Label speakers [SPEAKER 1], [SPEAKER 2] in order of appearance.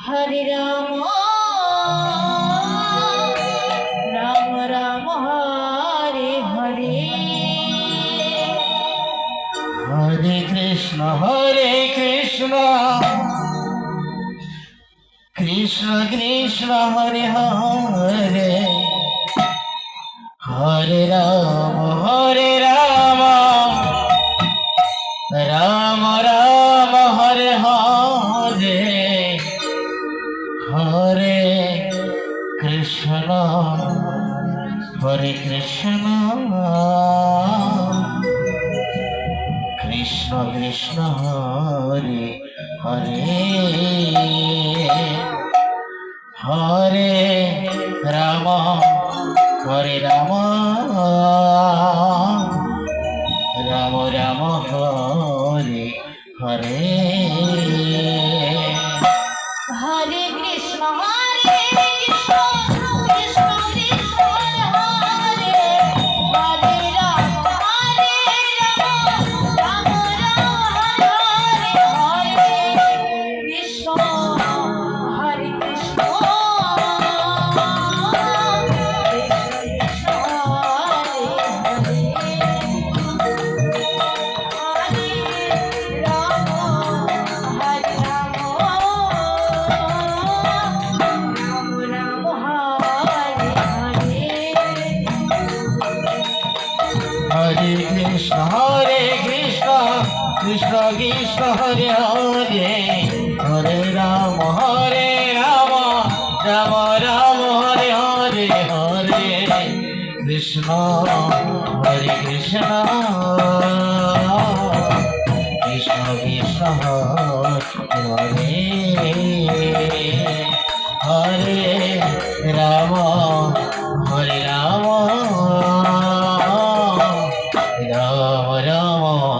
[SPEAKER 1] Hare Ram Ram Ram Hare Hare
[SPEAKER 2] Hare Krishna Krishna Krishna Hare Hare Hare Ram Ram Ram Hare Hare Hare Krishna Krishna Krishna Hare Hare Hare Ram Ram Ram Hare Hare
[SPEAKER 1] Hare Krishna Krishna Krishna Krishna Hare Hare Ram Ram Ram Hare Hare Krishna Hare Krishna
[SPEAKER 2] Hare Krishna Krishna Krishna Hare Hare Hare Ram Ram Ram Hare Hare Hare Krishna Krishna Krishna Hare Hare Ram